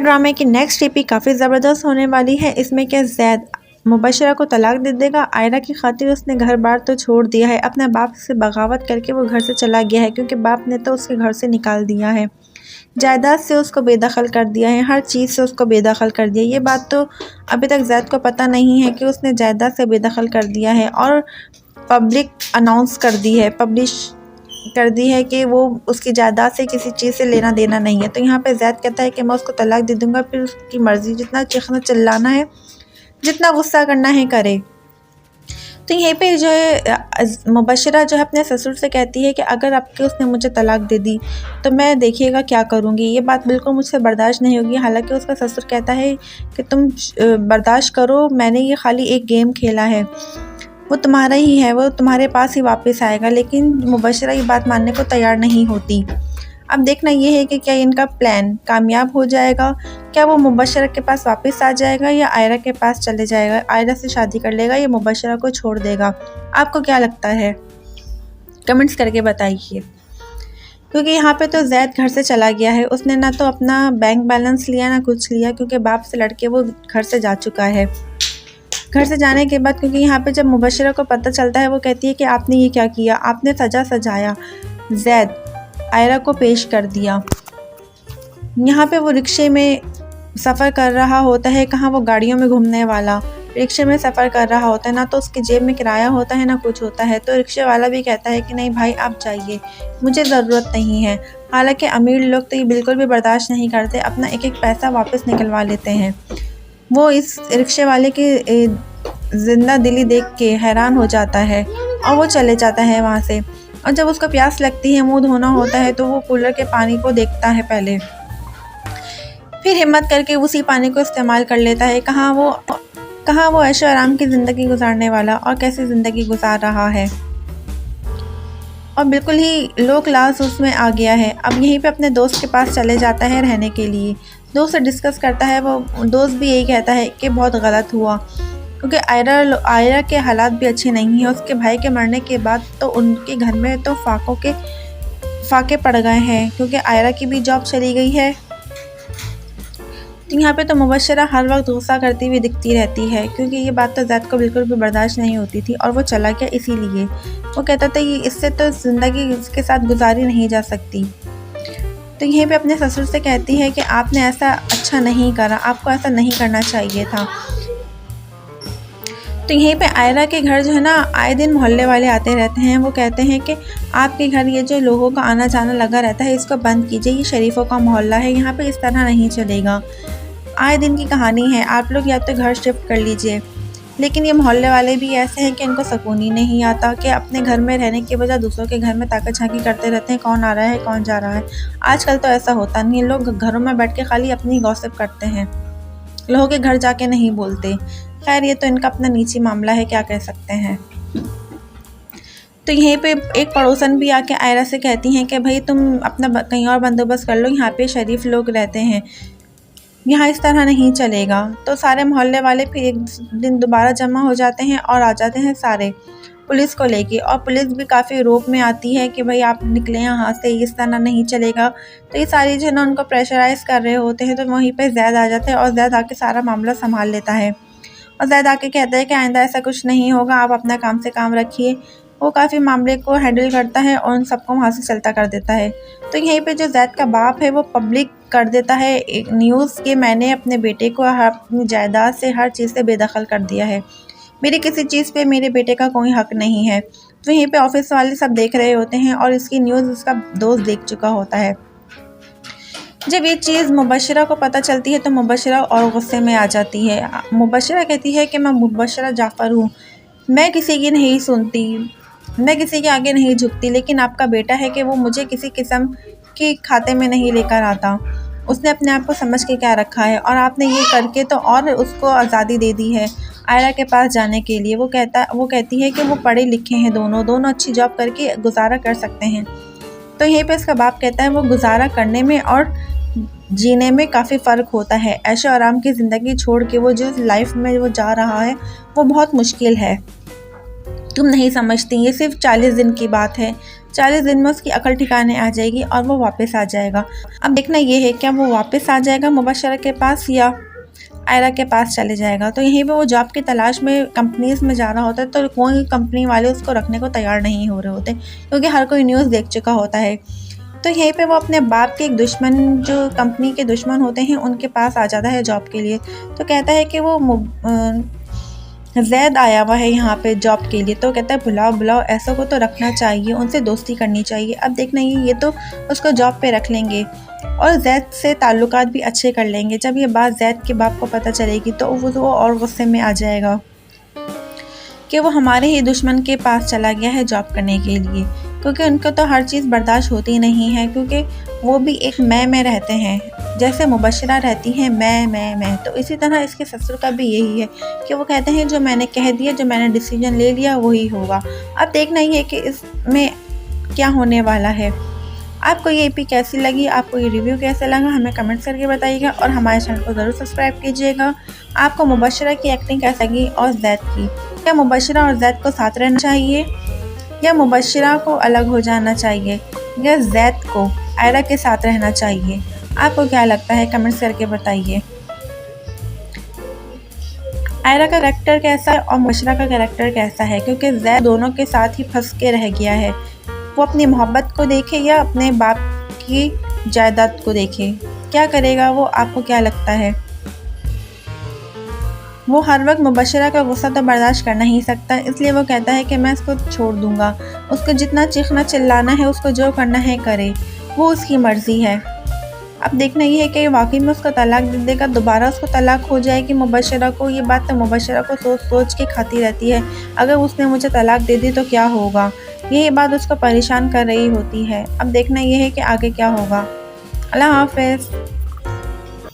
ड्रामे की next AP काफ़ी ज़बरदस्त होने वाली है। इसमें क्या ज़ैद मुबशरा को तलाक दे देगा। आयरा की खातिर उसने घर बार तो छोड़ दिया है, अपने बाप से बगावत करके वो घर से चला गया है क्योंकि बाप ने तो उसके घर से निकाल दिया है, जायदाद से उसको बेदखल कर दिया है, हर चीज़ से उसको बेदखल कर दिया। ये बात तो अभी तक ज़ैद को पता नहीं है कि उसने जायदाद से बेदखल कर दिया है और पब्लिक अनाउंस कर दी है, पब्लिश कर दी है कि वो उसकी जायदाद से किसी चीज़ से लेना देना नहीं है। तो यहाँ पे ज़ैद कहता है कि मैं उसको तलाक दे दूँगा, फिर उसकी मर्ज़ी, जितना चीखना चिल्लाना है, जितना गुस्सा करना है करे। तो यहीं पे जो है मुबशरा जो है अपने ससुर से कहती है कि अगर आपके उसने मुझे तलाक दे दी तो मैं देखिएगा क्या करूँगी, ये बात बिल्कुल मुझसे बर्दाश्त नहीं होगी। हालांकि उसका ससुर कहता है कि तुम बर्दाश्त करो, मैंने ये खाली एक गेम खेला है, वो तुम्हारा ही है, वो तुम्हारे पास ही वापस आएगा। लेकिन मुबशरा ये बात मानने को तैयार नहीं होती। अब देखना ये है कि क्या इनका प्लान कामयाब हो जाएगा, क्या वो मुबशरा के पास वापस आ जाएगा या आयरा के पास चले जाएगा, आयरा से शादी कर लेगा या मुबशरा को छोड़ देगा। आपको क्या लगता है, कमेंट्स करके बताइए। क्योंकि यहाँ पे तो ज़ैद घर से चला गया है, उसने ना तो अपना बैंक बैलेंस लिया ना कुछ लिया, क्योंकि बाप से लड़के वो घर से जा चुका है। घर से जाने के बाद क्योंकि यहाँ पे जब मुबशरा को पता चलता है, वो कहती है कि आपने ये क्या किया, आपने सजा सजाया, ज़ैद आयरा को पेश कर दिया। यहाँ पे वो रिक्शे में सफ़र कर रहा होता है, कहाँ वो गाड़ियों में घूमने वाला रिक्शे में सफ़र कर रहा होता है, ना तो उसकी जेब में किराया होता है ना कुछ होता है। तो रिक्शे वाला भी कहता है कि नहीं भाई आप जाइए, मुझे ज़रूरत नहीं है। हालांकि अमीर लोग तो ये बिल्कुल भी बर्दाश्त नहीं करते, अपना एक एक पैसा वापस निकलवा लेते हैं। वो इस रिक्शे वाले की जिंदा दिली देख के हैरान हो जाता है और वो चले जाता है वहाँ से। और जब उसको प्यास लगती है, मुंह धोना होता है, तो वो कूलर के पानी को देखता है पहले, फिर हिम्मत करके उसी पानी को इस्तेमाल कर लेता है। कहाँ वो ऐशो आराम की ज़िंदगी गुजारने वाला और कैसी ज़िंदगी गुजार रहा है, और बिल्कुल ही लो क्लास उसमें आ गया है। अब यहीं पे अपने दोस्त के पास चले जाता है रहने के लिए, दोस्त से डिस्कस करता है। वो दोस्त भी यही कहता है कि बहुत गलत हुआ, क्योंकि आयरा के हालात भी अच्छे नहीं हैं। उसके भाई के मरने के बाद तो उनके घर में तो फाके पड़ गए हैं, क्योंकि आयरा की भी जॉब चली गई है। तो यहाँ पे तो मुबशरा हर वक्त गुस्सा करती हुई दिखती रहती है, क्योंकि ये बात तो ज़ैद को बिल्कुल भी बर्दाश्त नहीं होती थी और वो चला गया। इसीलिए वो कहता था ये इससे तो ज़िंदगी इसके साथ गुजारी नहीं जा सकती। तो यहीं पे अपने ससुर से कहती है कि आपने ऐसा अच्छा नहीं करा, आपको ऐसा नहीं करना चाहिए था। तो यहीं पे आयरा के घर जो है ना, आए दिन मोहल्ले वाले आते रहते हैं। वो कहते हैं कि आपके घर ये जो लोगों का आना जाना लगा रहता है, इसको बंद कीजिए, ये शरीफों का मोहल्ला है, यहाँ पे इस तरह नहीं चलेगा। आए दिन की कहानी है, आप लोग या तो घर शिफ्ट कर लीजिए। लेकिन ये मोहल्ले वाले भी ऐसे हैं कि इनको सुकून ही नहीं आता, कि अपने घर में रहने के बजाय दूसरों के घर में ताका झांकी करते रहते हैं, कौन आ रहा है कौन जा रहा है। आजकल तो ऐसा होता नहीं है, लोग घरों में बैठ के खाली अपनी गॉसिप करते हैं, लोगों के घर जाके नहीं बोलते। खैर ये तो इनका अपना निजी मामला है, क्या कह सकते हैं। तो यहीं पे एक पड़ोसन भी आके आयरा से कहती हैं कि भाई तुम अपना कहीं और बंदोबस्त कर लो, यहाँ पे शरीफ लोग रहते हैं, यहाँ इस तरह नहीं चलेगा। तो सारे मोहल्ले वाले फिर एक दिन दोबारा जमा हो जाते हैं और आ जाते हैं सारे पुलिस को लेके, और पुलिस भी काफ़ी रोक में आती है कि भाई आप निकले यहाँ से, इस तरह नहीं चलेगा। तो ये सारी जो है ना उनको प्रेशराइज़ कर रहे होते हैं। तो वहीं पे ज़ैद आ जाता है और ज़ैद आके सारा मामला संभाल लेता है, और ज़ैद आके कहता है कि आइंदा ऐसा कुछ नहीं होगा, आप अपना काम से काम रखिए। वो काफ़ी मामले को हैंडल करता है और उन सबको वहाँ से चलता कर देता है। तो यहीं पे जो ज़ैद का बाप है वो पब्लिक कर देता है एक न्यूज़ कि मैंने अपने बेटे को अपनी जायदाद से हर चीज़ से बेदखल कर दिया है, मेरी किसी चीज़ पे मेरे बेटे का कोई हक नहीं है। तो यहीं पे ऑफिस वाले सब देख रहे होते हैं और इसकी न्यूज़ उसका दोस्त देख चुका होता है। जब ये चीज़ मुबशरा को पता चलती है तो मुबशरा और गुस्से में आ जाती है। मुबशरा कहती है कि मैं मुबशरा जाफ़र हूँ, मैं किसी की नहीं सुनती, मैं किसी के आगे नहीं झुकती, लेकिन आपका बेटा है कि वो मुझे किसी किस्म के खाते में नहीं लेकर आता। उसने अपने आप को समझ के क्या रखा है, और आपने ये करके तो और उसको आज़ादी दे दी है आयरा के पास जाने के लिए। वो कहती है कि वो पढ़े लिखे हैं, दोनों अच्छी जॉब करके गुजारा कर सकते हैं। तो यहीं पे इसका बाप कहता है वो गुजारा करने में और जीने में काफ़ी फ़र्क होता है। ऐशो आराम की ज़िंदगी छोड़ के वो जो लाइफ में वो जा रहा है वो बहुत मुश्किल है, तुम नहीं समझती, ये सिर्फ 40 दिन की बात है, 40 दिन में उसकी अकल ठिकाने आ जाएगी और वो वापस आ जाएगा। अब देखना ये है क्या वो वापस आ जाएगा मुबशरा के पास या आयरा के पास चले जाएगा। तो यहीं पे वो जॉब की तलाश में कंपनीज में जा रहा होता है, तो कोई कंपनी वाले उसको रखने को तैयार नहीं हो रहे होते क्योंकि हर कोई न्यूज़ देख चुका होता है। तो यहीं पे वो अपने बाप के एक दुश्मन, जो कंपनी के दुश्मन होते हैं, उनके पास आ जाता है जॉब के लिए। तो कहता है कि वो जैद आया हुआ है यहाँ पे जॉब के लिए। तो कहता है बुलाओ बुलाओ, ऐसा को तो रखना चाहिए, उनसे दोस्ती करनी चाहिए। अब देखना ये तो उसको जॉब पे रख लेंगे और जैद से ताल्लुकात भी अच्छे कर लेंगे। जब ये बात जैद के बाप को पता चलेगी तो वो और गुस्से में आ जाएगा कि वो हमारे ही दुश्मन के पास चला गया है जॉब करने के लिए, क्योंकि उनको तो हर चीज़ बर्दाश्त होती नहीं है, क्योंकि वो भी एक मैं में रहते हैं, जैसे मुबशरा रहती हैं मैं। तो इसी तरह इसके ससुर का भी यही है कि वो कहते हैं जो मैंने कह दिया, जो मैंने डिसीजन ले लिया वही होगा। अब देखना ही है कि इसमें क्या होने वाला है। आपको ये EP कैसी लगी, आपको ये रिव्यू कैसा लगा, हमें कमेंट्स करके बताइएगा और हमारे चैनल को ज़रूर सब्सक्राइब कीजिएगा। आपको मुबशरा की एक्टिंग कैसी लगी और जैद की, क्या मुबशरा और जैद को साथ रहना चाहिए या मुबशरा को अलग हो जाना चाहिए या जैद को आयरा के साथ रहना चाहिए? आपको क्या लगता है कमेंट्स करके बताइए। आयरा का कैरेक्टर कैसा है और मुबशरा का कैरेक्टर कैसा है, क्योंकि जैद दोनों के साथ ही फंस के रह गया है। वो अपनी मोहब्बत को देखे या अपने बाप की जायदाद को देखे, क्या करेगा वो? आपको क्या लगता है? वो हर वक्त मुबशरा का गुस्सा तो बर्दाश्त कर नहीं सकता, इसलिए वो कहता है कि मैं इसको छोड़ दूंगा, उसको जितना चीखना चिल्लाना है, उसको जो करना है करे, वो उसकी मर्ज़ी है। अब देखना ये है कि वाकई में उसको तलाक दे देगा, दोबारा उसको तलाक हो जाएगी मुबशरा को। ये बात तो मुबशरा को सोच सोच के खाती रहती है, अगर उसने मुझे तलाक दे दी तो क्या होगा, यही बात उसको परेशान कर रही होती है। अब देखना ये है कि आगे क्या होगा। अल्लाह हाफ़िज़।